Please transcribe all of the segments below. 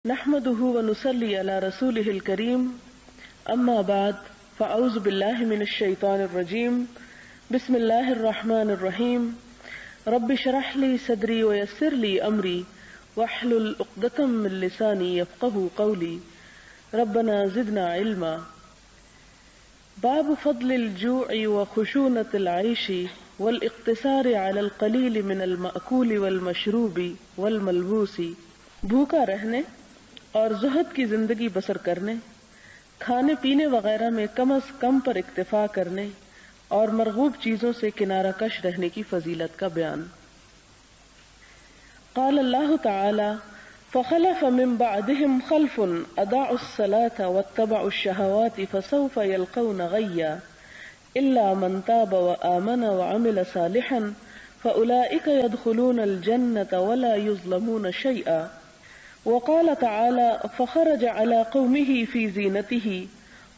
نحمده ونصلي على رسوله الكريم اما بعد فاعوذ بالله من الشيطان الرجيم بسم الله الرحمن الرحيم رب اشرح لي صدري ويسر لي امري واحلل عقدة من لساني يفقهوا قولي ربنا زدنا علما. باب فضل الجوع وخشونة العيش والاقتصار على القلیل من المأکول والمشروب والملبوس. بھوکا رہنے اور زہد کی زندگی بسر کرنے، کھانے پینے وغیرہ میں کم از کم پر اکتفا کرنے اور مرغوب چیزوں سے کنارہ کش رہنے کی فضیلت کا بیان. قال اللہ تعالی فخلف من بعدهم خلف اضاعوا الصلاة واتبعوا الشهوات فسوف يلقون غيا الا من تاب وآمن وعمل صالحا فاولئك يدخلون الجنة ولا يظلمون شيئا. وقال تعالى فخرج على قومه في زينته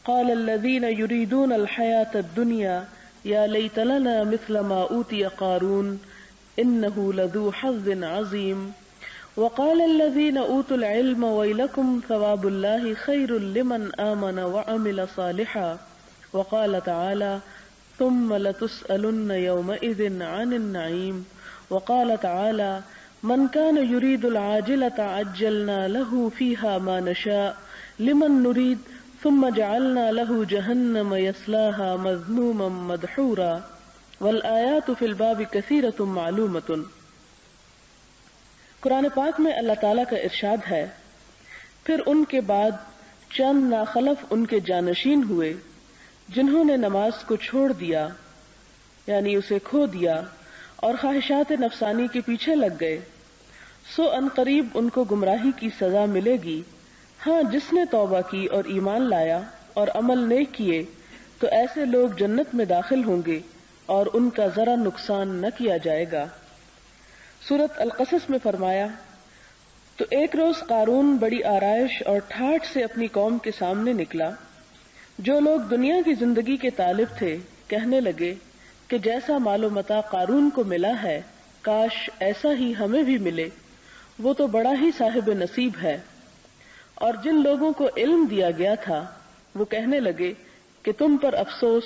قال الذين يريدون الحياة الدنيا يا ليت لنا مثل ما أوتي قارون إنه لذو حظ عظيم. وقال الذين أوتوا العلم ويلكم ثواب الله خير لمن آمن وعمل صالحا. وقال تعالى ثم لتسألن يومئذ عن النعيم. وقال تعالى من كان يريد العاجلة عجلنا له فيها ما نشاء لمن نريد ثم جعلنا له جهنم يصلاها مذموما مدحورا. والآيات في الباب كثيرة معلومة. قرآن پاک میں اللہ تعالیٰ کا ارشاد ہے، پھر ان کے بعد چند ناخلف ان کے جانشین ہوئے جنہوں نے نماز کو چھوڑ دیا، یعنی اسے کھو دیا اور خواہشات نفسانی کے پیچھے لگ گئے، سو ان قریب ان کو گمراہی کی سزا ملے گی. ہاں جس نے توبہ کی اور ایمان لایا اور عمل نیک کیے تو ایسے لوگ جنت میں داخل ہوں گے اور ان کا ذرا نقصان نہ کیا جائے گا. سورۃ القصص میں فرمایا، تو ایک روز قارون بڑی آرائش اور ٹھاٹھ سے اپنی قوم کے سامنے نکلا. جو لوگ دنیا کی زندگی کے طالب تھے کہنے لگے کہ جیسا مال و متاع قارون کو ملا ہے کاش ایسا ہی ہمیں بھی ملے، وہ تو بڑا ہی صاحب نصیب ہے. اور جن لوگوں کو علم دیا گیا تھا وہ کہنے لگے کہ تم پر افسوس،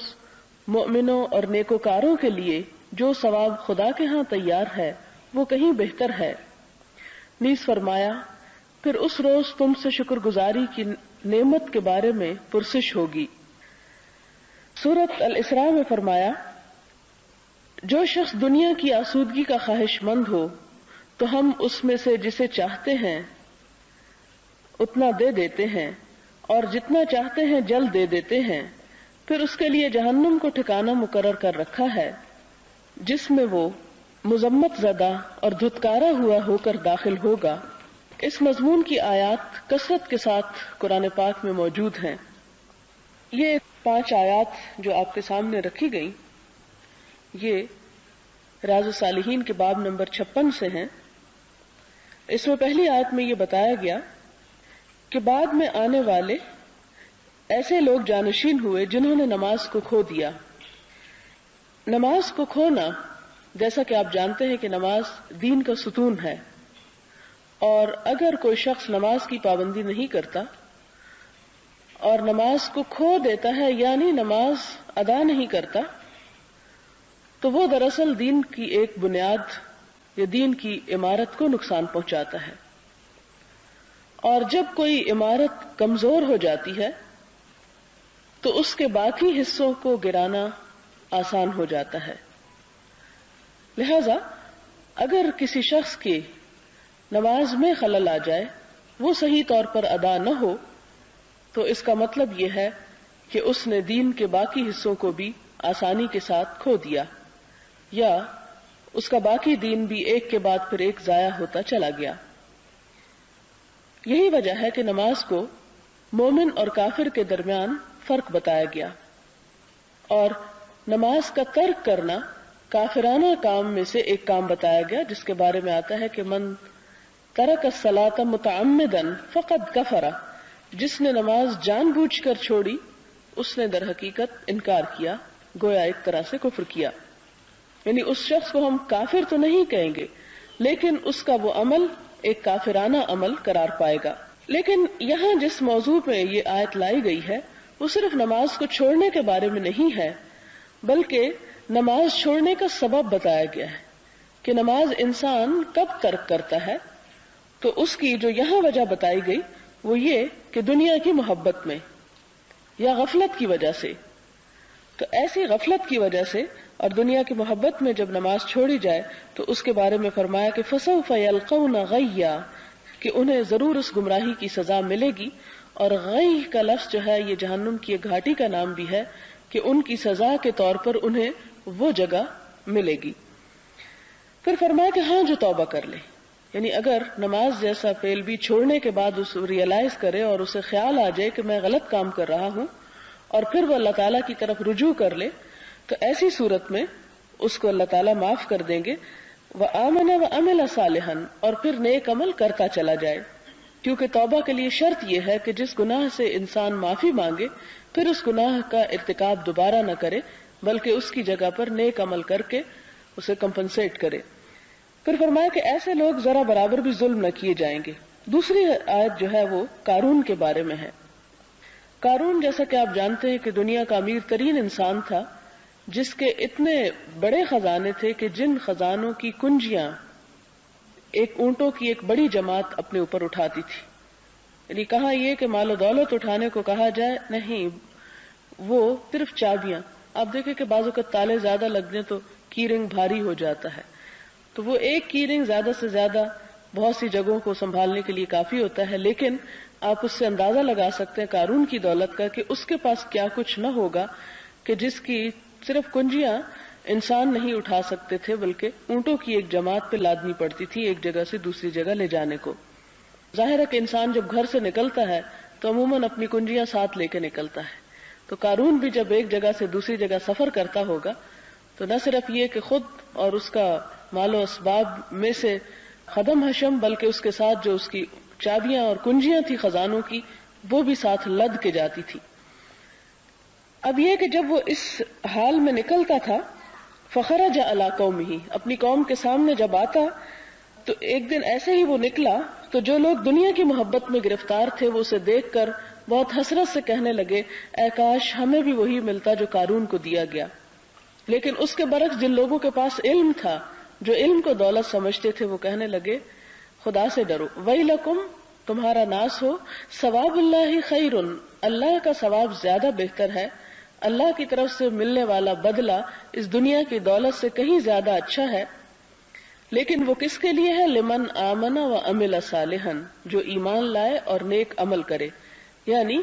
مؤمنوں اور نیکوکاروں کے لیے جو ثواب خدا کے ہاں تیار ہے وہ کہیں بہتر ہے. نیز فرمایا، پھر اس روز تم سے شکر گزاری کی نعمت کے بارے میں پرسش ہوگی. سورۃ الاسراء میں فرمایا، جو شخص دنیا کی آسودگی کا خواہش مند ہو تو ہم اس میں سے جسے چاہتے ہیں اتنا دے دیتے ہیں اور جتنا چاہتے ہیں جلد دے دیتے ہیں. پھر اس کے لیے جہنم کو ٹھکانہ مقرر کر رکھا ہے جس میں وہ مذمت زدہ اور دھتکارا ہوا ہو کر داخل ہوگا. اس مضمون کی آیات کثرت کے ساتھ قرآن پاک میں موجود ہیں. یہ 5 آیات جو آپ کے سامنے رکھی گئی یہ ریاض الصالحین کے باب نمبر 56 سے ہیں. اس میں پہلی آیت میں یہ بتایا گیا کہ بعد میں آنے والے ایسے لوگ جانشین ہوئے جنہوں نے نماز کو کھو دیا. نماز کو کھونا، جیسا کہ آپ جانتے ہیں کہ نماز دین کا ستون ہے، اور اگر کوئی شخص نماز کی پابندی نہیں کرتا اور نماز کو کھو دیتا ہے یعنی نماز ادا نہیں کرتا تو وہ دراصل دین کی ایک بنیاد یا دین کی عمارت کو نقصان پہنچاتا ہے. اور جب کوئی عمارت کمزور ہو جاتی ہے تو اس کے باقی حصوں کو گرانا آسان ہو جاتا ہے. لہذا اگر کسی شخص کی نماز میں خلل آ جائے، وہ صحیح طور پر ادا نہ ہو، تو اس کا مطلب یہ ہے کہ اس نے دین کے باقی حصوں کو بھی آسانی کے ساتھ کھو دیا، یا اس کا باقی دین بھی ایک کے بعد پھر ایک ضائع ہوتا چلا گیا. یہی وجہ ہے کہ نماز کو مومن اور کافر کے درمیان فرق بتایا گیا، اور نماز کا ترک کرنا کافرانہ کام میں سے ایک کام بتایا گیا جس کے بارے میں آتا ہے کہ من ترک الصلاۃ متعمدا فقد کفر، جس نے نماز جان بوجھ کر چھوڑی اس نے در حقیقت انکار کیا، گویا ایک طرح سے کفر کیا. یعنی اس شخص کو ہم کافر تو نہیں کہیں گے لیکن اس کا وہ عمل ایک کافرانہ عمل قرار پائے گا. لیکن یہاں جس موضوع پہ یہ آیت لائی گئی ہے وہ صرف نماز کو چھوڑنے کے بارے میں نہیں ہے، بلکہ نماز چھوڑنے کا سبب بتایا گیا ہے کہ نماز انسان کب ترک کرتا ہے. تو اس کی جو یہاں وجہ بتائی گئی وہ یہ کہ دنیا کی محبت میں یا غفلت کی وجہ سے. تو ایسی غفلت کی وجہ سے اور دنیا کی محبت میں جب نماز چھوڑی جائے تو اس کے بارے میں فرمایا کہ فسوف یلقون غیا، کہ انہیں ضرور اس گمراہی کی سزا ملے گی. اور غی کا لفظ جو ہے یہ جہنم کی ایک گھاٹی کا نام بھی ہے کہ ان کی سزا کے طور پر انہیں وہ جگہ ملے گی. پھر فرمایا کہ ہاں جو توبہ کر لے، یعنی اگر نماز جیسا فعل بھی چھوڑنے کے بعد اس ریئلائز کرے اور اسے خیال آ جائے کہ میں غلط کام کر رہا ہوں اور پھر وہ اللہ تعالیٰ کی طرف رجوع کر لے، تو ایسی صورت میں اس کو اللہ تعالیٰ معاف کر دیں گے. وَآمَنَ وَعَمِلَ صَالِحًا، اور پھر نیک عمل کرتا چلا جائے. کیونکہ توبہ کے لیے شرط یہ ہے کہ جس گناہ سے انسان معافی مانگے پھر اس گناہ کا ارتکاب دوبارہ نہ کرے، بلکہ اس کی جگہ پر نیک عمل کر کے اسے کمپنسیٹ کرے. پھر فرمایا کہ ایسے لوگ ذرا برابر بھی ظلم نہ کیے جائیں گے. دوسری آیت جو ہے وہ قارون کے بارے میں ہے. قارون جیسا کہ آپ جانتے ہیں کہ دنیا کا امیر ترین انسان تھا، جس کے اتنے بڑے خزانے تھے کہ جن خزانوں کی کنجیاں ایک اونٹوں کی ایک بڑی جماعت اپنے اوپر اٹھاتی تھی. یعنی کہا یہ کہ مال و دولت اٹھانے کو کہا جائے نہیں، وہ صرف چابیاں. آپ دیکھیں کہ بعض اوقات تالے زیادہ لگ جائیں تو کی رنگ بھاری ہو جاتا ہے، تو وہ ایک کی رنگ زیادہ سے زیادہ بہت سی جگہوں کو سنبھالنے کے لیے کافی ہوتا ہے. لیکن آپ اس سے اندازہ لگا سکتے ہیں قارون کی دولت کا کہ اس کے پاس کیا کچھ نہ ہوگا کہ جس کی صرف کنجیاں انسان نہیں اٹھا سکتے تھے بلکہ اونٹوں کی ایک جماعت پہ لادنی پڑتی تھی ایک جگہ سے دوسری جگہ لے جانے کو. ظاہر ہے کہ انسان جب گھر سے نکلتا ہے تو عموماً اپنی کنجیاں ساتھ لے کے نکلتا ہے. تو قارون بھی جب ایک جگہ سے دوسری جگہ سفر کرتا ہوگا تو نہ صرف یہ کہ خود اور اس کا مال و اسباب میں سے خدم حشم، بلکہ اس کے ساتھ جو اس کی چابیاں اور کنجیاں تھی خزانوں کی وہ بھی ساتھ لد کے جاتی تھی. اب یہ کہ جب وہ اس حال میں نکلتا تھا فخرج علی قومہ، اپنی قوم کے سامنے جب آتا تو ایک دن ایسے ہی وہ نکلا تو جو لوگ دنیا کی محبت میں گرفتار تھے وہ اسے دیکھ کر بہت حسرت سے کہنے لگے اے کاش ہمیں بھی وہی ملتا جو قارون کو دیا گیا. لیکن اس کے برعکس جن لوگوں کے پاس علم تھا، جو علم کو دولت سمجھتے تھے، وہ کہنے لگے خدا سے ڈرو، ویلکم، تمہارا ناس ہو، ثواب اللہ خیر، اللہ کا ثواب زیادہ بہتر ہے، اللہ کی طرف سے ملنے والا بدلہ اس دنیا کی دولت سے کہیں زیادہ اچھا ہے. لیکن وہ کس کے لیے ہے؟ لمن آمن و عمل صالحا، جو ایمان لائے اور نیک عمل کرے. یعنی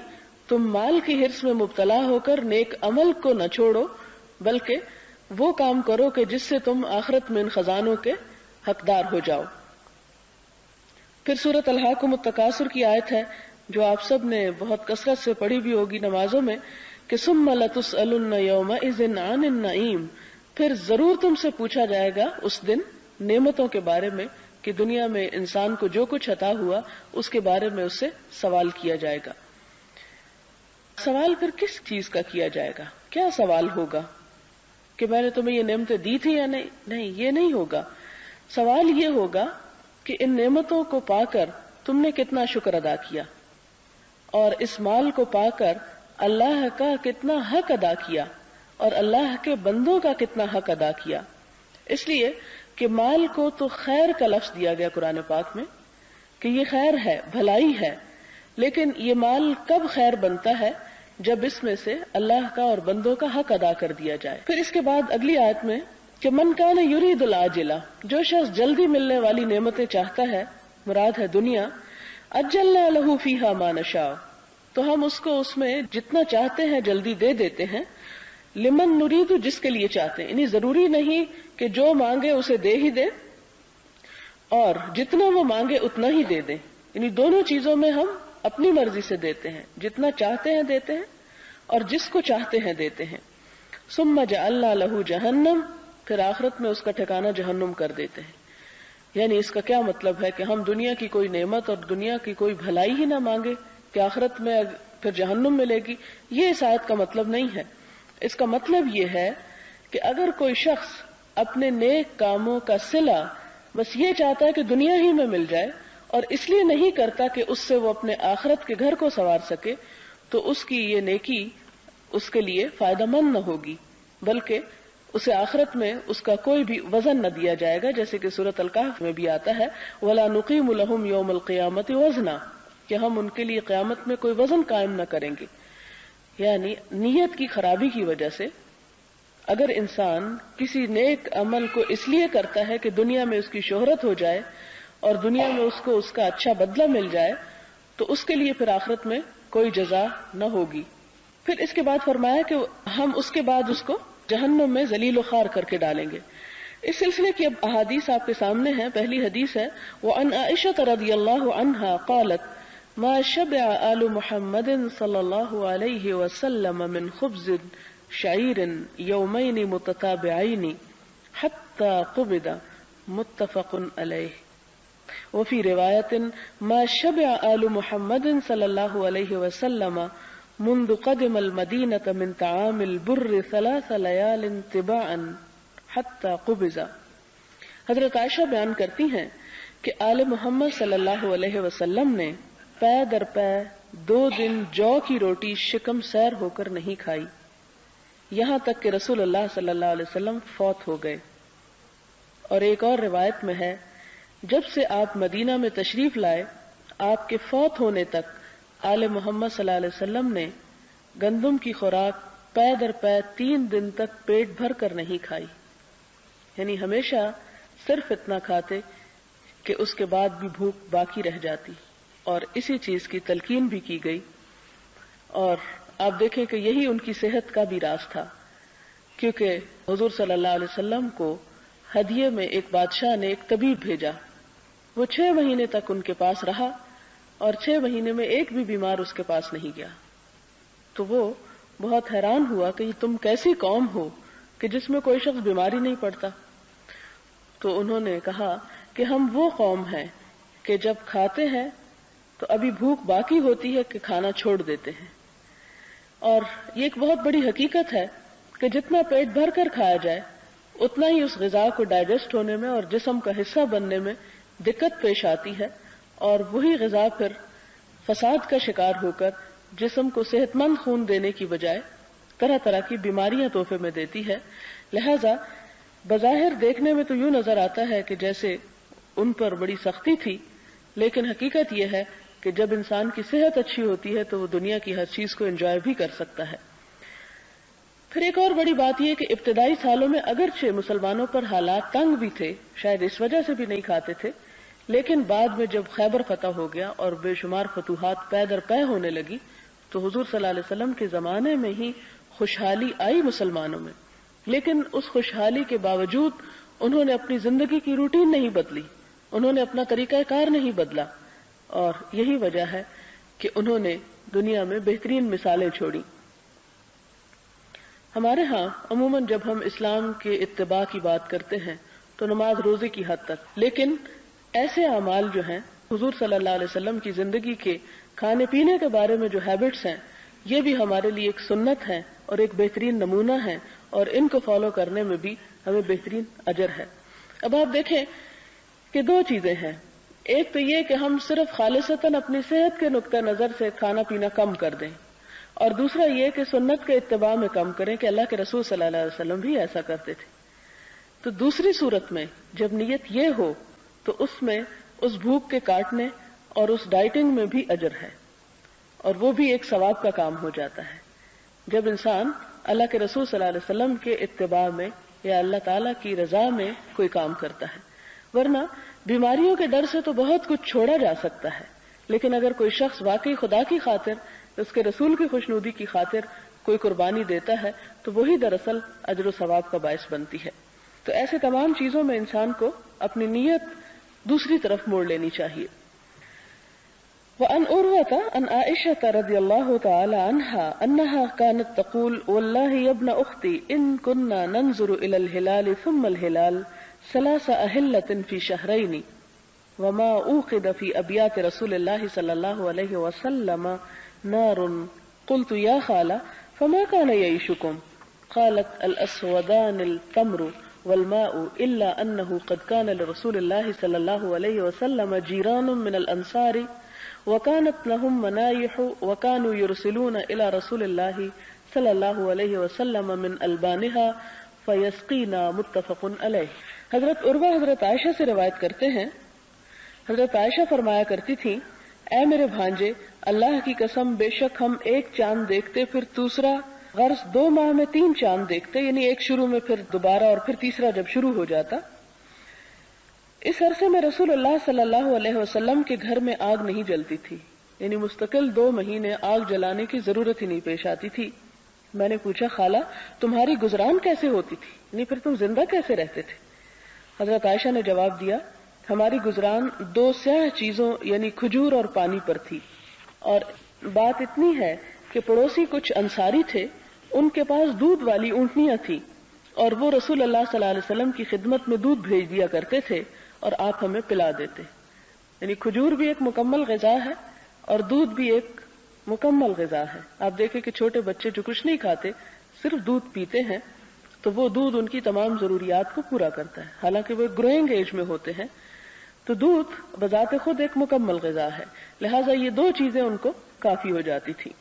تم مال کی حرص میں مبتلا ہو کر نیک عمل کو نہ چھوڑو، بلکہ وہ کام کرو کہ جس سے تم آخرت میں ان خزانوں کے حقدار ہو جاؤ. پھر سورۃ الہاکم التکاثر کی آیت ہے جو آپ سب نے بہت کثرت سے پڑھی بھی ہوگی نمازوں میں کہ ثم لتسألن یومئذ عن النعیم، پھر ضرور تم سے پوچھا جائے گا اس دن نعمتوں کے بارے میں کہ دنیا میں انسان کو جو کچھ عطا ہوا اس کے بارے میں اس سے سوال کیا جائے گا. سوال پھر کس چیز کا کیا جائے گا؟ کیا سوال ہوگا کہ میں نے تمہیں یہ نعمتیں دی تھی یا نہیں؟ نہیں، یہ نہیں ہوگا. سوال یہ ہوگا کہ ان نعمتوں کو پا کر تم نے کتنا شکر ادا کیا اور اس مال کو پا کر اللہ کا کتنا حق ادا کیا اور اللہ کے بندوں کا کتنا حق ادا کیا. اس لیے کہ مال کو تو خیر کا لفظ دیا گیا قرآن پاک میں کہ یہ خیر ہے، بھلائی ہے، لیکن یہ مال کب خیر بنتا ہے؟ جب اس میں سے اللہ کا اور بندوں کا حق ادا کر دیا جائے. پھر اس کے بعد اگلی آیت میں کہ من کان یرید العاجلہ، جو شخص جلدی ملنے والی نعمتیں چاہتا ہے، مراد ہے دنیا، عجلنا لہ فیہا ما نشاء، تو ہم اس کو اس میں جتنا چاہتے ہیں جلدی دے دیتے ہیں. لمن نرید، جس کے لیے چاہتے ہیں، یعنی ضروری نہیں کہ جو مانگے اسے دے ہی دے اور جتنا وہ مانگے اتنا ہی دے دیں، یعنی دونوں چیزوں میں ہم اپنی مرضی سے دیتے ہیں، جتنا چاہتے ہیں دیتے ہیں اور جس کو چاہتے ہیں دیتے ہیں. ثم جعلنا لہ جہنم، پھر آخرت میں اس کا ٹھکانہ جہنم کر دیتے ہیں. یعنی اس کا کیا مطلب ہے کہ ہم دنیا کی کوئی نعمت اور دنیا کی کوئی بھلائی ہی نہ مانگے کہ آخرت میں پھر جہنم ملے گی؟ یہ اس آیت کا مطلب نہیں ہے. اس کا مطلب یہ ہے کہ اگر کوئی شخص اپنے نیک کاموں کا صلہ بس یہ چاہتا ہے کہ دنیا ہی میں مل جائے اور اس لیے نہیں کرتا کہ اس سے وہ اپنے آخرت کے گھر کو سنوار سکے، تو اس کی یہ نیکی اس کے لیے فائدہ مند نہ ہوگی، بلکہ اسے آخرت میں اس کا کوئی بھی وزن نہ دیا جائے گا، جیسے کہ سورۃ الکہف میں بھی آتا ہے وَلَا نُقِيمُ لَهُمْ يَوْمَ الْقِيَامَةِ وَزْنًا، کہ ہم ان کے لیے قیامت میں کوئی وزن قائم نہ کریں گے۔ یعنی نیت کی خرابی کی وجہ سے اگر انسان کسی نیک عمل کو اس لیے کرتا ہے کہ دنیا میں اس کی شہرت ہو جائے اور دنیا میں اس کو اس کا اچھا بدلہ مل جائے، تو اس کے لیے پھر آخرت میں کوئی جزا نہ ہوگی۔ پھر اس کے بعد فرمایا کہ ہم اس کے بعد اس کو جہنم میں ذلیل و خوار کر کے ڈالیں گے۔ اس سلسلے کی اب احادیث آپ کے سامنے ہیں۔ پہلی حدیث ہے وعن عائشہ رضی اللہ عنہا قالت ما شبع آل محمد صلی اللہ علیہ وسلم من خبز شعیر یومین متتابعین حتی قبض متفق علیہ، وفی روایت ما شبع آل محمد صلی اللہ علیہ وسلم منذ قدم المدینة من طعام البر 3 لیال تباعا حتی قبض۔ حضرت عائشہ بیان کرتی ہیں کہ آل محمد صلی اللہ علیہ وسلم نے پے در پے 2 دن جو کی روٹی شکم سیر ہو کر نہیں کھائی، یہاں تک کہ رسول اللہ صلی اللہ علیہ وسلم فوت ہو گئے۔ اور ایک اور روایت میں ہے جب سے آپ مدینہ میں تشریف لائے آپ کے فوت ہونے تک آل محمد صلی اللہ علیہ وسلم نے گندم کی خوراک پے در پے 3 دن تک پیٹ بھر کر نہیں کھائی، یعنی ہمیشہ صرف اتنا کھاتے کہ اس کے بعد بھی بھوک باقی رہ جاتی، اور اسی چیز کی تلقین بھی کی گئی۔ اور آپ دیکھیں کہ یہی ان کی صحت کا بھی راز تھا، کیونکہ حضور صلی اللہ علیہ وسلم کو ہدیے میں ایک بادشاہ نے ایک طبیب بھیجا، وہ 6 مہینے تک ان کے پاس رہا اور 6 مہینے میں ایک بھی بیمار اس کے پاس نہیں گیا۔ تو وہ بہت حیران ہوا کہ یہ تم کیسی قوم ہو کہ جس میں کوئی شخص بیماری نہیں پڑتا۔ تو انہوں نے کہا کہ ہم وہ قوم ہیں کہ جب کھاتے ہیں تو ابھی بھوک باقی ہوتی ہے کہ کھانا چھوڑ دیتے ہیں۔ اور یہ ایک بہت بڑی حقیقت ہے کہ جتنا پیٹ بھر کر کھایا جائے اتنا ہی اس غذا کو ڈائجسٹ ہونے میں اور جسم کا حصہ بننے میں دقت پیش آتی ہے، اور وہی غذا پھر فساد کا شکار ہو کر جسم کو صحت مند خون دینے کی بجائے طرح طرح کی بیماریاں تحفے میں دیتی ہے۔ لہذا بظاہر دیکھنے میں تو یوں نظر آتا ہے کہ جیسے ان پر بڑی سختی تھی، لیکن حقیقت یہ ہے کہ جب انسان کی صحت اچھی ہوتی ہے تو وہ دنیا کی ہر چیز کو انجوائے بھی کر سکتا ہے۔ پھر ایک اور بڑی بات یہ کہ ابتدائی سالوں میں اگرچہ مسلمانوں پر حالات تنگ بھی تھے، شاید اس وجہ سے بھی نہیں کھاتے تھے، لیکن بعد میں جب خیبر فتح ہو گیا اور بے شمار فتوحات پے در پے ہونے لگی تو حضور صلی اللہ علیہ وسلم کے زمانے میں ہی خوشحالی آئی مسلمانوں میں، لیکن اس خوشحالی کے باوجود انہوں نے اپنی زندگی کی روٹین نہیں بدلی، انہوں نے اپنا طریقہ کار نہیں بدلا، اور یہی وجہ ہے کہ انہوں نے دنیا میں بہترین مثالیں چھوڑی۔ ہمارے ہاں عموماً جب ہم اسلام کے اتباع کی بات کرتے ہیں تو نماز روزے کی حد تک، لیکن ایسے اعمال جو ہیں حضور صلی اللہ علیہ وسلم کی زندگی کے کھانے پینے کے بارے میں جو ہیبٹس ہیں یہ بھی ہمارے لیے ایک سنت ہے اور ایک بہترین نمونہ ہے، اور ان کو فالو کرنے میں بھی ہمیں بہترین اجر ہے۔ اب آپ دیکھیں کہ 2 چیزیں ہیں، ایک تو یہ کہ ہم صرف خالصتاً اپنی صحت کے نقطہ نظر سے کھانا پینا کم کر دیں، اور دوسرا یہ کہ سنت کے اتباع میں کم کریں کہ اللہ کے رسول صلی اللہ علیہ وسلم بھی ایسا کرتے تھے۔ تو دوسری صورت میں جب نیت یہ ہو تو اس میں اس بھوک کے کاٹنے اور اس ڈائٹنگ میں بھی اجر ہے، اور وہ بھی ایک ثواب کا کام ہو جاتا ہے جب انسان اللہ کے رسول صلی اللہ علیہ وسلم کے اتباع میں یا اللہ تعالیٰ کی رضا میں کوئی کام کرتا ہے۔ ورنہ بیماریوں کے ڈر سے تو بہت کچھ چھوڑا جا سکتا ہے، لیکن اگر کوئی شخص واقعی خدا کی خاطر، اس کے رسول کی خوشنودی کی خاطر کوئی قربانی دیتا ہے تو وہی دراصل اجر و ثواب کا باعث بنتی ہے۔ تو ایسے تمام چیزوں میں انسان کو اپنی نیت دوسری طرف موڑ لینی چاہیے۔ وعن عروة عن عائشة رضي الله تعالى عنها أنها كانت تقول والله يا ابن أختي إن كنا ننظر إلى الهلال ثم الهلال 3 أهلة في شهرين وما أوقد في أبيات رسول الله صلى الله عليه وسلم نار قلت يا خالة فما كان يعيشكم قالت الأسودان التمر والماء إلا أنه قد كان لرسول الله صلى الله عليه وسلم جيران من الأنصار وكانت لهم منايح وكانوا يرسلون إلى رسول الله صلى الله عليه وسلم من ألبانها فيسقينا متفق علیہ۔ حضرت عروہ حضرت عائشہ سے روایت کرتے ہیں، حضرت عائشہ فرمایا کرتی تھی، اے میرے بھانجے، اللہ کی قسم بے شک ہم ایک چاند دیکھتے، پھر دوسرا، غرض 2 ماہ میں 3 چاند دیکھتے، یعنی ایک شروع میں، پھر دوبارہ، اور پھر تیسرا جب شروع ہو جاتا۔ اس عرصے میں رسول اللہ صلی اللہ علیہ وسلم کے گھر میں آگ نہیں جلتی تھی، یعنی مستقل 2 مہینے آگ جلانے کی ضرورت ہی نہیں پیش آتی تھی۔ میں نے پوچھا، خالہ تمہاری گزران کیسے ہوتی تھی، یعنی پھر تم زندہ کیسے رہتے تھے؟ حضرت عائشہ نے جواب دیا، ہماری گزران 2 سیاہ چیزوں یعنی کھجور اور پانی پر تھی، اور بات اتنی ہے کہ پڑوسی کچھ انصاری تھے، ان کے پاس دودھ والی اونٹنیاں تھیں، اور وہ رسول اللہ صلی اللہ علیہ وسلم کی خدمت میں دودھ بھیج دیا کرتے تھے اور آپ ہمیں پلا دیتے۔ یعنی کھجور بھی ایک مکمل غذا ہے اور دودھ بھی ایک مکمل غذا ہے۔ آپ دیکھیں کہ چھوٹے بچے جو کچھ نہیں کھاتے، صرف دودھ پیتے ہیں، تو وہ دودھ ان کی تمام ضروریات کو پورا کرتا ہے، حالانکہ وہ گروئنگ ایج میں ہوتے ہیں۔ تو دودھ بذات خود ایک مکمل غذا ہے، لہٰذا یہ 2 چیزیں ان کو کافی ہو جاتی تھی۔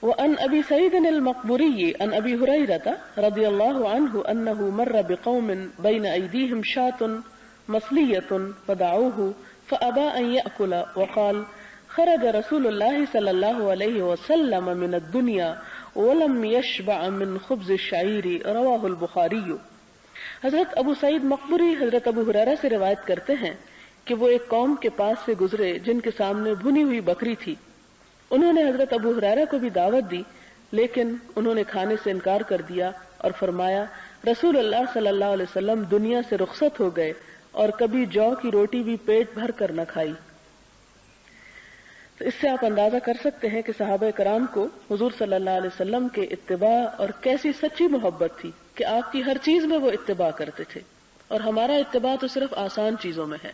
وعن ابی سعید المقبوری عن ابی ہریرہ رضی اللہ عنہ انہ مر بقوم بین ایدیہم شاة مسلیۃ فدعوہ فابى ان یأکل وقال خرج رسول اللہ صلی اللہ علیہ وسلم من الدنیا ولم یشبع من خبز الشعیر، رواہ البخاری۔ حضرت ابو سعید مقبوری حضرت ابو ہریرہ سے روایت کرتے ہیں کہ وہ ایک قوم کے پاس سے گزرے جن کے سامنے بھنی ہوئی بکری تھی۔ انہوں نے حضرت ابو ہریرہ کو بھی دعوت دی، لیکن انہوں نے کھانے سے انکار کر دیا اور فرمایا، رسول اللہ صلی اللہ علیہ وسلم دنیا سے رخصت ہو گئے اور کبھی جو کی روٹی بھی پیٹ بھر کر نہ کھائی۔ تو اس سے آپ اندازہ کر سکتے ہیں کہ صحابہ کرام کو حضور صلی اللہ علیہ وسلم کے اتباع اور کیسی سچی محبت تھی کہ آپ کی ہر چیز میں وہ اتباع کرتے تھے، اور ہمارا اتباع تو صرف آسان چیزوں میں ہے۔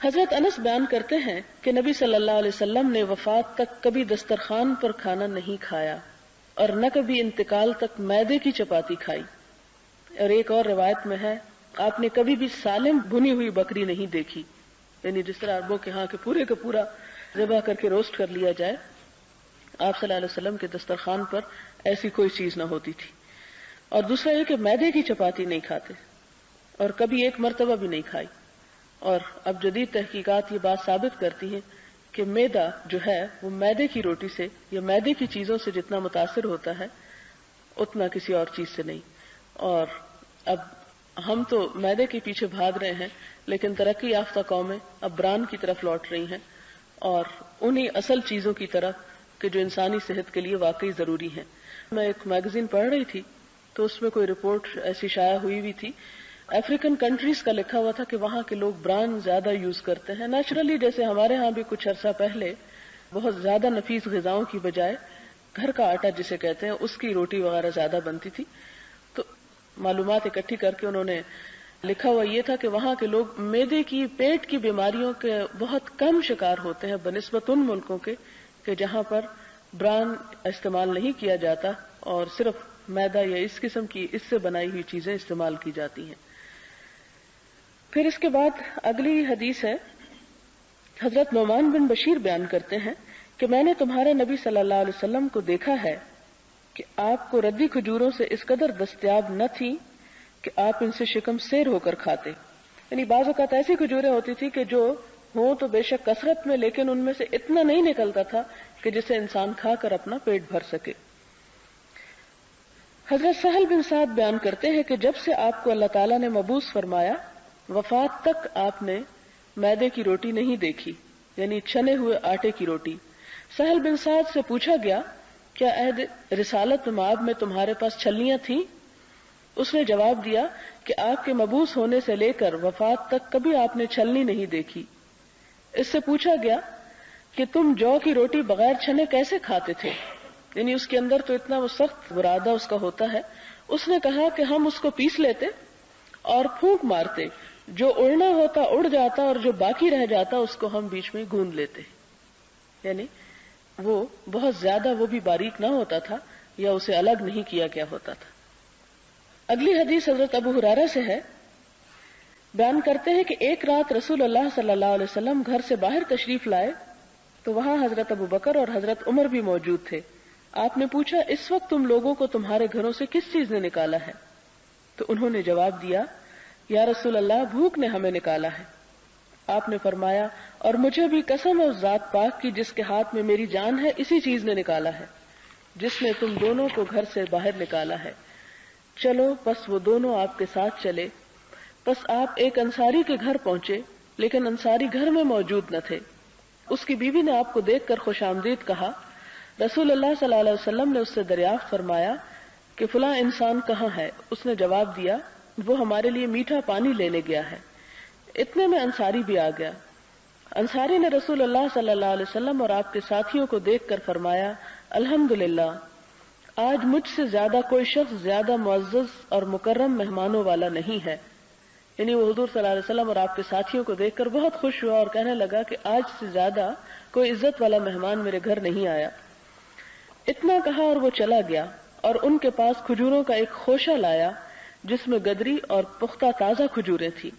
حضرت انس بیان کرتے ہیں کہ نبی صلی اللہ علیہ وسلم نے وفات تک کبھی دسترخوان پر کھانا نہیں کھایا اور نہ کبھی انتقال تک میدے کی چپاتی کھائی، اور ایک اور روایت میں ہے آپ نے کبھی بھی سالم بھنی ہوئی بکری نہیں دیکھی، یعنی جس طرح عربوں کے ہاں کہ پورے کا پورا ذبح کر کے روسٹ کر لیا جائے، آپ صلی اللہ علیہ وسلم کے دسترخوان پر ایسی کوئی چیز نہ ہوتی تھی۔ اور دوسرا یہ کہ میدے کی چپاتی نہیں کھاتے، اور کبھی ایک مرتبہ بھی نہیں کھائی۔ اور اب جدید تحقیقات یہ بات ثابت کرتی ہیں کہ میدا جو ہے وہ میدے کی روٹی سے یا میدے کی چیزوں سے جتنا متاثر ہوتا ہے اتنا کسی اور چیز سے نہیں۔ اور اب ہم تو میدے کے پیچھے بھاگ رہے ہیں، لیکن ترقی یافتہ قومیں اب بران کی طرف لوٹ رہی ہیں، اور انہی اصل چیزوں کی طرف کہ جو انسانی صحت کے لیے واقعی ضروری ہیں۔ میں ایک میگزین پڑھ رہی تھی تو اس میں کوئی رپورٹ ایسی شائع ہوئی ہوئی تھی، افریقن کنٹریز کا لکھا ہوا تھا کہ وہاں کے لوگ بران زیادہ یوز کرتے ہیں۔ نیچرلی جیسے ہمارے ہاں بھی کچھ عرصہ پہلے بہت زیادہ نفیس غذاؤں کی بجائے گھر کا آٹا جسے کہتے ہیں اس کی روٹی وغیرہ زیادہ بنتی تھی، تو معلومات اکٹھی کر کے انہوں نے لکھا ہوا یہ تھا کہ وہاں کے لوگ معدے کی پیٹ کی بیماریوں کے بہت کم شکار ہوتے ہیں بنسبت ان ملکوں کے کہ جہاں پر بران استعمال نہیں کیا جاتا اور صرف میدا یا اس قسم کی اس سے بنائی ہوئی چیزیں استعمال کی جاتی ہیں۔ پھر اس کے بعد اگلی حدیث ہے، حضرت نعمان بن بشیر بیان کرتے ہیں کہ میں نے تمہارے نبی صلی اللہ علیہ وسلم کو دیکھا ہے کہ آپ کو ردی کھجوروں سے اس قدر دستیاب نہ تھی کہ آپ ان سے شکم سیر ہو کر کھاتے، یعنی بعض اوقات ایسی کھجوریں ہوتی تھی کہ جو ہوں تو بے شک کثرت میں، لیکن ان میں سے اتنا نہیں نکلتا تھا کہ جسے انسان کھا کر اپنا پیٹ بھر سکے۔ حضرت سہل بن سعد بیان کرتے ہیں کہ جب سے آپ کو اللہ تعالیٰ نے مبعوث فرمایا وفات تک آپ نے میدے کی روٹی نہیں دیکھی، یعنی چھنے ہوئے آٹے کی روٹی۔ سہل بن سعد سے پوچھا گیا، کیا عہد رسالت مآب میں تمہارے پاس چھلنیاں تھیں؟ اس نے جواب دیا کہ آپ کے مبعوث ہونے سے لے کر وفات تک کبھی آپ نے چھلنی نہیں دیکھی۔ اس سے پوچھا گیا کہ تم جو کی روٹی بغیر چھنے کیسے کھاتے تھے، یعنی اس کے اندر تو اتنا وہ سخت برادہ اس کا ہوتا ہے۔ اس نے کہا کہ ہم اس کو پیس لیتے اور پھونک مارتے، جو اڑنا ہوتا اڑ جاتا اور جو باقی رہ جاتا اس کو ہم بیچ میں گوند لیتے، یعنی وہ بہت زیادہ وہ بھی باریک نہ ہوتا تھا یا اسے الگ نہیں کیا گیا ہوتا تھا۔ اگلی حدیث حضرت ابو ہریرہ سے ہے. بیان کرتے ہیں کہ ایک رات رسول اللہ صلی اللہ علیہ وسلم گھر سے باہر تشریف لائے تو وہاں حضرت ابو بکر اور حضرت عمر بھی موجود تھے. آپ نے پوچھا اس وقت تم لوگوں کو تمہارے گھروں سے کس چیز نے نکالا ہے؟ تو انہوں نے جواب دیا یا رسول اللہ بھوک نے ہمیں نکالا ہے. آپ نے فرمایا اور مجھے بھی قسم ہے اس ذات پاک کی جس کے ہاتھ میں میری جان ہے اسی چیز نے نکالا ہے جس نے تم دونوں کو گھر سے باہر نکالا ہے. چلو پس وہ دونوں آپ کے ساتھ چلے. پس آپ ایک انصاری کے گھر پہنچے لیکن انصاری گھر میں موجود نہ تھے. اس کی بیوی نے آپ کو دیکھ کر خوش آمدید کہا. رسول اللہ صلی اللہ علیہ وسلم نے اس سے دریافت فرمایا کہ فلاں انسان کہاں ہے؟ اس نے جواب دیا وہ ہمارے لیے میٹھا پانی لینے گیا ہے. اتنے میں انصاری بھی آ گیا. انصاری نے رسول اللہ صلی اللہ علیہ وسلم اور آپ کے ساتھیوں کو دیکھ کر فرمایا الحمدللہ آج مجھ سے زیادہ کوئی شخص زیادہ معزز اور مکرم مہمانوں والا نہیں ہے. یعنی وہ حضور صلی اللہ علیہ وسلم اور آپ کے ساتھیوں کو دیکھ کر بہت خوش ہوا اور کہنے لگا کہ آج سے زیادہ کوئی عزت والا مہمان میرے گھر نہیں آیا. اتنا کہا اور وہ چلا گیا اور ان کے پاس کھجوروں کا ایک خوشہ لایا جس میں گدری اور پختہ تازہ کھجوریں تھی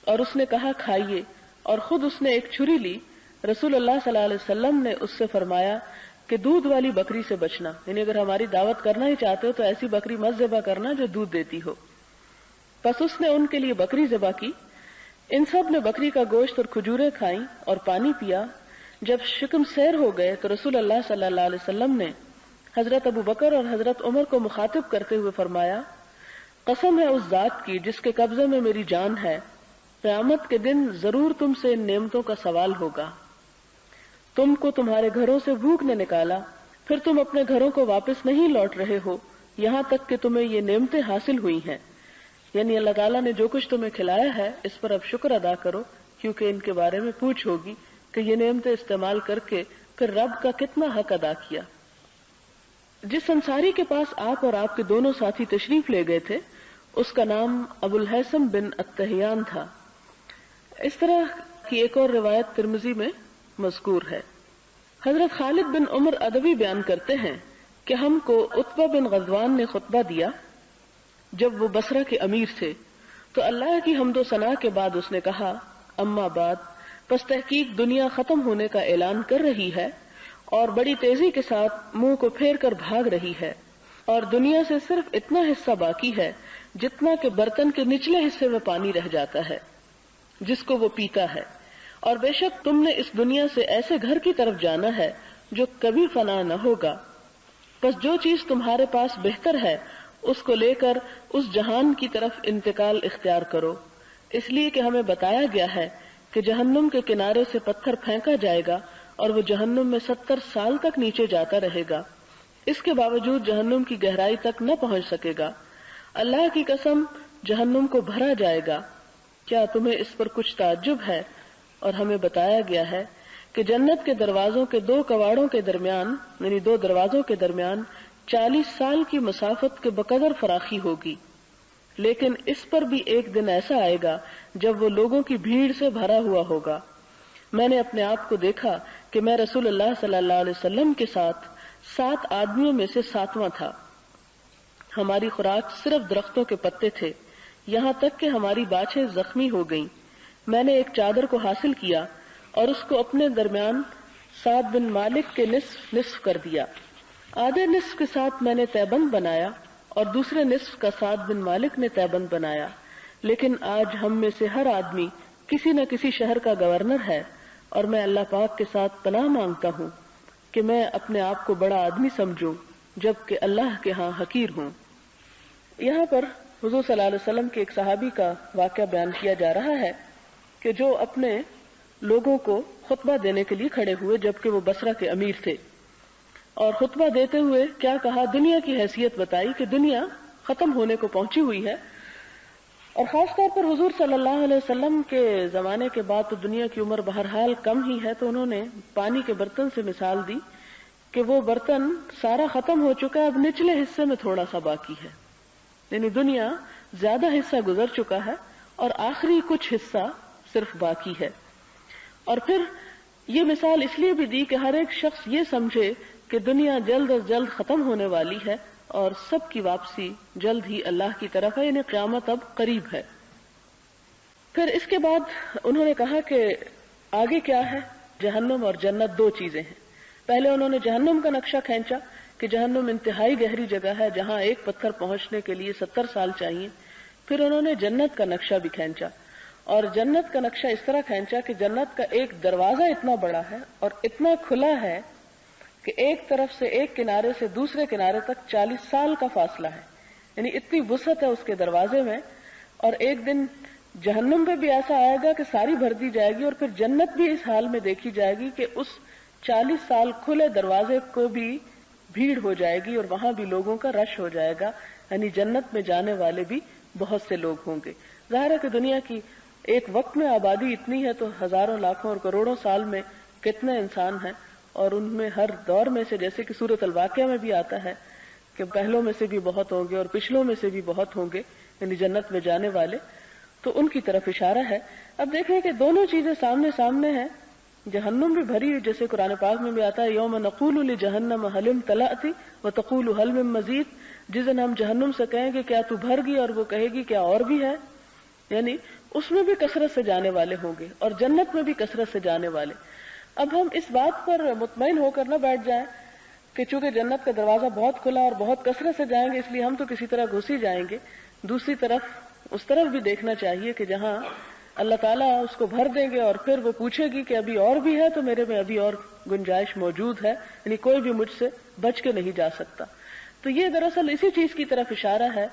اور اس نے کہا کھائیے اور خود اس نے ایک چھری لی. رسول اللہ صلی اللہ علیہ وسلم نے اس سے فرمایا کہ دودھ والی بکری سے بچنا، یعنی اگر ہماری دعوت کرنا ہی چاہتے ہو تو ایسی بکری مت ذبح کرنا جو دودھ دیتی ہو. پس اس نے ان کے لیے بکری ذبح کی. ان سب نے بکری کا گوشت اور کھجوریں کھائیں اور پانی پیا. جب شکم سیر ہو گئے تو رسول اللہ صلی اللہ علیہ وسلم نے حضرت ابو بکر اور حضرت عمر کو مخاطب کرتے ہوئے فرمایا قسم ہے اس ذات کی جس کے قبضے میں میری جان ہے، قیامت کے دن ضرور تم سے ان نعمتوں کا سوال ہوگا. تم کو تمہارے گھروں سے بھوک نے نکالا، پھر تم اپنے گھروں کو واپس نہیں لوٹ رہے ہو یہاں تک کہ تمہیں یہ نعمتیں حاصل ہوئی ہیں. یعنی اللہ تعالیٰ نے جو کچھ تمہیں کھلایا ہے اس پر اب شکر ادا کرو کیونکہ ان کے بارے میں پوچھ ہوگی کہ یہ نعمتیں استعمال کر کے پھر رب کا کتنا حق ادا کیا. جس انصاری کے پاس آپ اور آپ کے دونوں ساتھی تشریف لے گئے تھے اس کا نام ابو الحیثم بن التحیان تھا. اس طرح کی ایک اور روایت ترمذی میں مذکور ہے. حضرت خالد بن عمر ادوی بیان کرتے ہیں کہ ہم کو عتبہ بن غزوان نے خطبہ دیا جب وہ بصرہ کے امیر تھے تو اللہ کی حمد و ثنا کے بعد اس نے کہا اما بعد پس تحقیق دنیا ختم ہونے کا اعلان کر رہی ہے اور بڑی تیزی کے ساتھ منہ کو پھیر کر بھاگ رہی ہے اور دنیا سے صرف اتنا حصہ باقی ہے جتنا کہ برتن کے نچلے حصے میں پانی رہ جاتا ہے جس کو وہ پیتا ہے. اور بے شک تم نے اس دنیا سے ایسے گھر کی طرف جانا ہے جو کبھی فنا نہ ہوگا. بس جو چیز تمہارے پاس بہتر ہے اس کو لے کر اس جہان کی طرف انتقال اختیار کرو، اس لیے کہ ہمیں بتایا گیا ہے کہ جہنم کے کنارے سے پتھر پھینکا جائے گا اور وہ جہنم میں 70 سال تک نیچے جاتا رہے گا. اس کے باوجود جہنم کی گہرائی تک نہ پہنچ سکے گا. اللہ کی قسم جہنم کو بھرا جائے گا. کیا تمہیں اس پر کچھ تعجب ہے؟ اور ہمیں بتایا گیا ہے کہ جنت کے دروازوں کے 2 کواڑوں کے درمیان یعنی 2 دروازوں کے درمیان 40 سال کی مسافت کے بقدر فراخی ہوگی. لیکن اس پر بھی ایک دن ایسا آئے گا جب وہ لوگوں کی بھیڑ سے بھرا ہوا ہوگا. میں نے اپنے آپ کو دیکھا کہ میں رسول اللہ صلی اللہ علیہ وسلم کے ساتھ 7 آدمیوں میں سے 7واں تھا. ہماری خوراک صرف درختوں کے پتے تھے یہاں تک کہ ہماری باچھیں زخمی ہو گئیں. میں نے ایک چادر کو حاصل کیا اور اس کو اپنے درمیان سعد بن مالک کے نصف کر دیا. آدھے نصف کے ساتھ میں نے تیبند بنایا اور دوسرے نصف کا سعد بن مالک نے تیبند بنایا. لیکن آج ہم میں سے ہر آدمی کسی نہ کسی شہر کا گورنر ہے اور میں اللہ پاک کے ساتھ پناہ مانگتا ہوں کہ میں اپنے آپ کو بڑا آدمی سمجھوں جبکہ اللہ کے ہاں حقیر ہوں. یہاں پر حضور صلی اللہ علیہ وسلم کے ایک صحابی کا واقعہ بیان کیا جا رہا ہے کہ جو اپنے لوگوں کو خطبہ دینے کے لیے کھڑے ہوئے جبکہ وہ بصرہ کے امیر تھے اور خطبہ دیتے ہوئے کیا کہا، دنیا کی حیثیت بتائی کہ دنیا ختم ہونے کو پہنچی ہوئی ہے. اور خاص طور پر حضور صلی اللہ علیہ وسلم کے زمانے کے بعد تو دنیا کی عمر بہرحال کم ہی ہے، تو انہوں نے پانی کے برتن سے مثال دی کہ وہ برتن سارا ختم ہو چکا ہے، اب نچلے حصے میں تھوڑا سا باقی ہے. یعنی دنیا زیادہ حصہ گزر چکا ہے اور آخری کچھ حصہ صرف باقی ہے. اور پھر یہ مثال اس لیے بھی دی کہ ہر ایک شخص یہ سمجھے کہ دنیا جلد از جلد ختم ہونے والی ہے اور سب کی واپسی جلد ہی اللہ کی طرف ہے، یعنی قیامت اب قریب ہے۔ پھر اس کے بعد انہوں نے کہا کہ آگے کیا ہے، جہنم اور جنت دو چیزیں ہیں۔ پہلے انہوں نے جہنم کا نقشہ کھینچا کہ جہنم انتہائی گہری جگہ ہے جہاں ایک پتھر پہنچنے کے لیے 70 سال چاہیے۔ پھر انہوں نے جنت کا نقشہ بھی کھینچا، اور جنت کا نقشہ اس طرح کھینچا کہ جنت کا ایک دروازہ اتنا بڑا ہے اور اتنا کھلا ہے کہ ایک طرف سے ایک کنارے سے دوسرے کنارے تک 40 سال کا فاصلہ ہے، یعنی اتنی وسعت ہے اس کے دروازے میں۔ اور ایک دن جہنم پہ بھی ایسا آئے گا کہ ساری بھر دی جائے گی، اور پھر جنت بھی اس حال میں دیکھی جائے گی کہ اس 40 سال کھلے دروازے کو بھی بھیڑ ہو جائے گی اور وہاں بھی لوگوں کا رش ہو جائے گا، یعنی جنت میں جانے والے بھی بہت سے لوگ ہوں گے۔ ظاہر ہے کہ دنیا کی ایک وقت میں آبادی اتنی ہے تو ہزاروں لاکھوں اور کروڑوں سال میں کتنے انسان ہیں، اور ان میں ہر دور میں سے، جیسے کہ سورۃ الواقعہ میں بھی آتا ہے کہ پہلوں میں سے بھی بہت ہوں گے اور پچھلوں میں سے بھی بہت ہوں گے، یعنی جنت میں جانے والے، تو ان کی طرف اشارہ ہے۔ اب دیکھیں کہ دونوں چیزیں سامنے سامنے ہیں، جہنم بھی بھری ہوئی، جیسے قرآن پاک میں بھی آتا ہے یوم نقول لجہنم حل امتلأت وتقول حل من مزید، جس دن ہم جہنم سے کہیں گے کیا تو بھر گئی، اور وہ کہے گی کیا اور بھی ہے، یعنی اس میں بھی کثرت سے جانے والے ہوں گے اور جنت میں بھی کثرت سے جانے والے۔ اب ہم اس بات پر مطمئن ہو کر نہ بیٹھ جائیں کہ چونکہ جنت کا دروازہ بہت کھلا اور بہت کثرت سے جائیں گے اس لیے ہم تو کسی طرح گھس ہی جائیں گے۔ دوسری طرف اس طرف بھی دیکھنا چاہیے کہ جہاں اللہ تعالیٰ اس کو بھر دیں گے اور پھر وہ پوچھے گی کہ ابھی اور بھی ہے، تو میرے میں ابھی اور گنجائش موجود ہے، یعنی کوئی بھی مجھ سے بچ کے نہیں جا سکتا۔ تو یہ دراصل اسی چیز کی طرف اشارہ ہے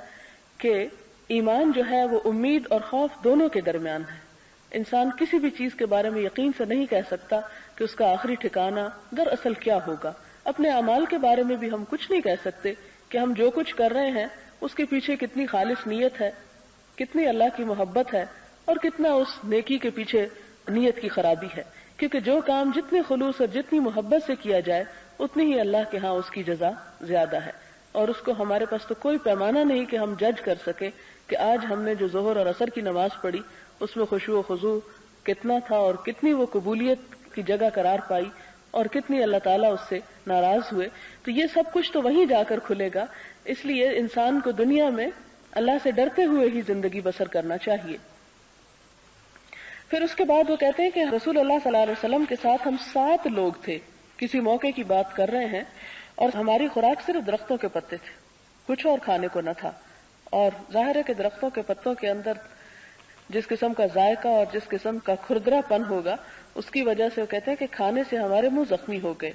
کہ ایمان جو ہے وہ امید اور خوف دونوں کے درمیان ہے۔ انسان کسی بھی چیز کے بارے میں یقین سے نہیں کہہ سکتا کہ اس کا آخری ٹھکانہ دراصل کیا ہوگا۔ اپنے اعمال کے بارے میں بھی ہم کچھ نہیں کہہ سکتے کہ ہم جو کچھ کر رہے ہیں اس کے پیچھے کتنی خالص نیت ہے، کتنی اللہ کی محبت ہے، اور کتنا اس نیکی کے پیچھے نیت کی خرابی ہے، کیونکہ جو کام جتنے خلوص اور جتنی محبت سے کیا جائے اتنی ہی اللہ کے ہاں اس کی جزا زیادہ ہے۔ اور اس کو ہمارے پاس تو کوئی پیمانہ نہیں کہ ہم جج کر سکے کہ آج ہم نے جو ظہر اور عصر کی نماز پڑھی اس میں خشوع و خضوع کتنا تھا اور کتنی وہ قبولیت کی جگہ قرار پائی اور کتنی اللہ تعالیٰ اس سے ناراض ہوئے۔ تو یہ سب کچھ تو وہیں جا کر کھلے گا، اس لیے انسان کو دنیا میں اللہ سے ڈرتے ہوئے ہی زندگی بسر کرنا چاہیے۔ پھر اس کے بعد وہ کہتے ہیں کہ رسول اللہ صلی اللہ علیہ وسلم کے ساتھ ہم 7 لوگ تھے، کسی موقع کی بات کر رہے ہیں، اور ہماری خوراک صرف درختوں کے پتے تھے، کچھ اور کھانے کو نہ تھا۔ اور ظاہر ہے کہ درختوں کے پتوں کے اندر جس قسم کا ذائقہ اور جس قسم کا کھردرا پن ہوگا اس کی وجہ سے وہ کہتے ہیں کہ کھانے سے ہمارے منہ زخمی ہو گئے۔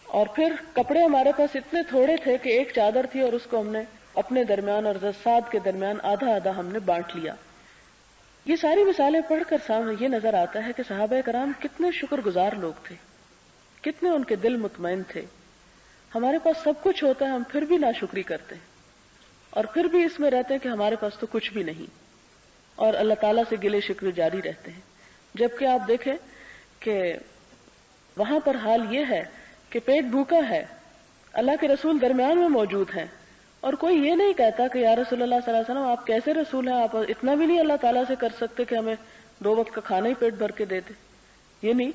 اور پھر کپڑے ہمارے پاس اتنے تھوڑے تھے کہ ایک چادر تھی اور اس کو ہم نے اپنے درمیان اور زساد کے درمیان آدھا آدھا ہم نے بانٹ لیا۔ یہ ساری مثالیں پڑھ کر سامنے یہ نظر آتا ہے کہ صحابہ کرام کتنے شکر گزار لوگ تھے، کتنے ان کے دل مطمئن تھے۔ ہمارے پاس سب کچھ ہوتا ہے، ہم پھر بھی ناشکری کرتے ہیں اور پھر بھی اس میں رہتے ہیں کہ ہمارے پاس تو کچھ بھی نہیں، اور اللہ تعالیٰ سے گلے شکوے جاری رہتے ہیں۔ جبکہ آپ دیکھیں کہ وہاں پر حال یہ ہے کہ پیٹ بھوکا ہے، اللہ کے رسول درمیان میں موجود ہیں، اور کوئی یہ نہیں کہتا کہ یا رسول اللہ صلی اللہ علیہ وسلم آپ کیسے رسول ہیں، آپ اتنا بھی نہیں اللہ تعالیٰ سے کر سکتے کہ ہمیں 2 وقت کا کھانا ہی پیٹ بھر کے دے دے۔ یعنی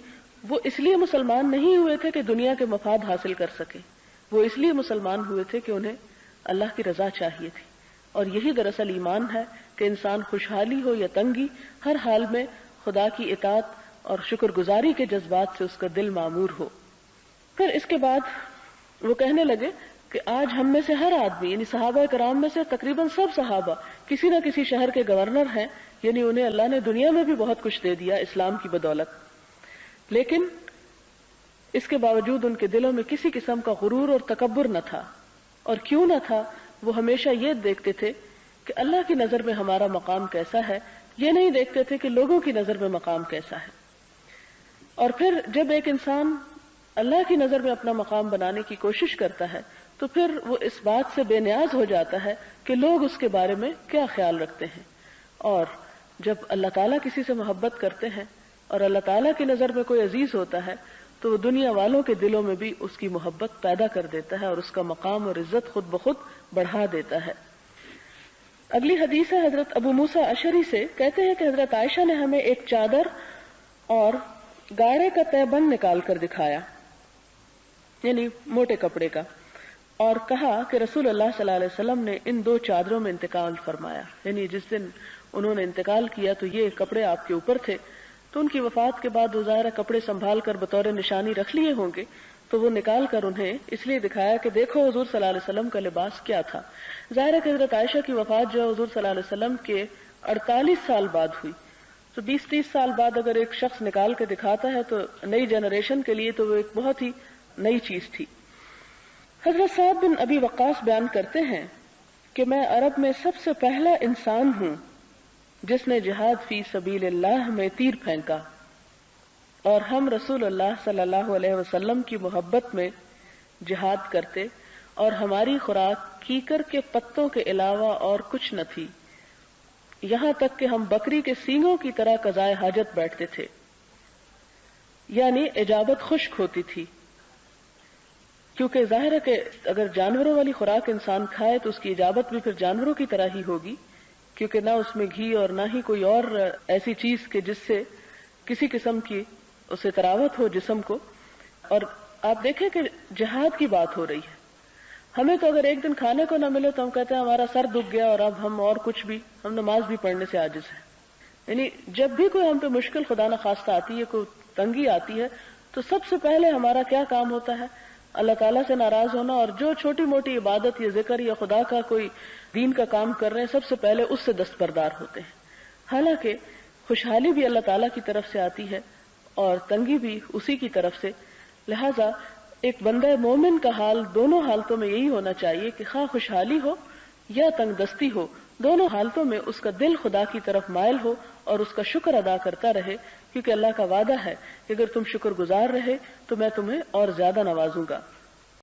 وہ اس لیے مسلمان نہیں ہوئے تھے کہ دنیا کے مفاد حاصل کر سکے، وہ اس لیے مسلمان ہوئے تھے کہ انہیں اللہ کی رضا چاہیے تھی۔ اور یہی دراصل ایمان ہے کہ انسان خوشحالی ہو یا تنگی، ہر حال میں خدا کی اطاعت اور شکر گزاری کے جذبات سے اس کا دل معمور ہو۔ پھر اس کے بعد وہ کہنے لگے کہ آج ہم میں سے ہر آدمی، یعنی صحابہ کرام میں سے تقریباً سب صحابہ کسی نہ کسی شہر کے گورنر ہیں، یعنی انہیں اللہ نے دنیا میں بھی بہت کچھ دے دیا اسلام کی بدولت، لیکن اس کے باوجود ان کے دلوں میں کسی قسم کا غرور اور تکبر نہ تھا۔ اور کیوں نہ تھا؟ وہ ہمیشہ یہ دیکھتے تھے کہ اللہ کی نظر میں ہمارا مقام کیسا ہے، یہ نہیں دیکھتے تھے کہ لوگوں کی نظر میں مقام کیسا ہے۔ اور پھر جب ایک انسان اللہ کی نظر میں اپنا مقام بنانے کی کوشش کرتا ہے تو پھر وہ اس بات سے بے نیاز ہو جاتا ہے کہ لوگ اس کے بارے میں کیا خیال رکھتے ہیں۔ اور جب اللہ تعالیٰ کسی سے محبت کرتے ہیں اور اللہ تعالیٰ کی نظر میں کوئی عزیز ہوتا ہے تو وہ دنیا والوں کے دلوں میں بھی اس کی محبت پیدا کر دیتا ہے اور اس کا مقام اور عزت خود بخود بڑھا دیتا ہے۔ اگلی حدیث ہے حضرت ابو موسیٰ اشعری سے، کہتے ہیں کہ حضرت عائشہ نے ہمیں ایک چادر اور گاڑے کا تہبند نکال کر دکھایا، یعنی موٹے کپڑے کا، اور کہا کہ رسول اللہ صلی اللہ علیہ وسلم نے ان 2 چادروں میں انتقال فرمایا، یعنی جس دن انہوں نے انتقال کیا تو یہ کپڑے آپ کے اوپر تھے، تو ان کی وفات کے بعد وہ ظاہر کپڑے سنبھال کر بطور نشانی رکھ لیے ہوں گے، تو وہ نکال کر انہیں اس لیے دکھایا کہ دیکھو حضور صلی اللہ علیہ وسلم کا لباس کیا تھا۔ ظاہر ہے کہ حضرت عائشہ کی وفات جو حضور صلی اللہ علیہ وسلم کے 48 سال بعد ہوئی، تو 20-30 سال بعد اگر ایک شخص نکال کے دکھاتا ہے تو نئی جنریشن کے لیے تو وہ ایک بہت ہی نئی چیز تھی۔ حضرت سعد بن ابی وقاص بیان کرتے ہیں کہ میں عرب میں سب سے پہلا انسان ہوں جس نے جہاد فی سبیل اللہ میں تیر پھینکا، اور ہم رسول اللہ صلی اللہ علیہ وسلم کی محبت میں جہاد کرتے، اور ہماری خوراک کیکر کے پتوں کے علاوہ اور کچھ نہ تھی، یہاں تک کہ ہم بکری کے سینگوں کی طرح قضائے حاجت بیٹھتے تھے، یعنی اجابت خشک ہوتی تھی، کیونکہ ظاہر ہے کہ اگر جانوروں والی خوراک انسان کھائے تو اس کی اجابت بھی پھر جانوروں کی طرح ہی ہوگی، کیونکہ نہ اس میں گھی اور نہ ہی کوئی اور ایسی چیز کہ جس سے کسی قسم کی اسے تراوت ہو جسم کو۔ اور آپ دیکھیں کہ جہاد کی بات ہو رہی ہے، ہمیں تو اگر ایک دن کھانے کو نہ ملے تو ہم کہتے ہیں ہمارا سر دکھ گیا اور اب ہم اور کچھ بھی، ہم نماز بھی پڑھنے سے عاجز ہیں۔ یعنی جب بھی کوئی ہم پہ مشکل خدا نخواستہ آتی ہے، کوئی تنگی آتی ہے، تو سب سے پہلے ہمارا کیا کام ہوتا ہے؟ اللہ تعالیٰ سے ناراض ہونا، اور جو چھوٹی موٹی عبادت یا ذکر یا خدا کا کوئی دین کا کام کر رہے ہیں سب سے پہلے اس سے دستبردار ہوتے ہیں۔ حالانکہ خوشحالی بھی اللہ تعالیٰ کی طرف سے آتی ہے اور تنگی بھی اسی کی طرف سے، لہذا ایک بندہ مومن کا حال دونوں حالتوں میں یہی ہونا چاہیے کہ خواہ خوشحالی ہو یا تنگ دستی ہو، دونوں حالتوں میں اس کا دل خدا کی طرف مائل ہو اور اس کا شکر ادا کرتا رہے، کیونکہ اللہ کا وعدہ ہے کہ اگر تم شکر گزار رہے تو میں تمہیں اور زیادہ نوازوں گا۔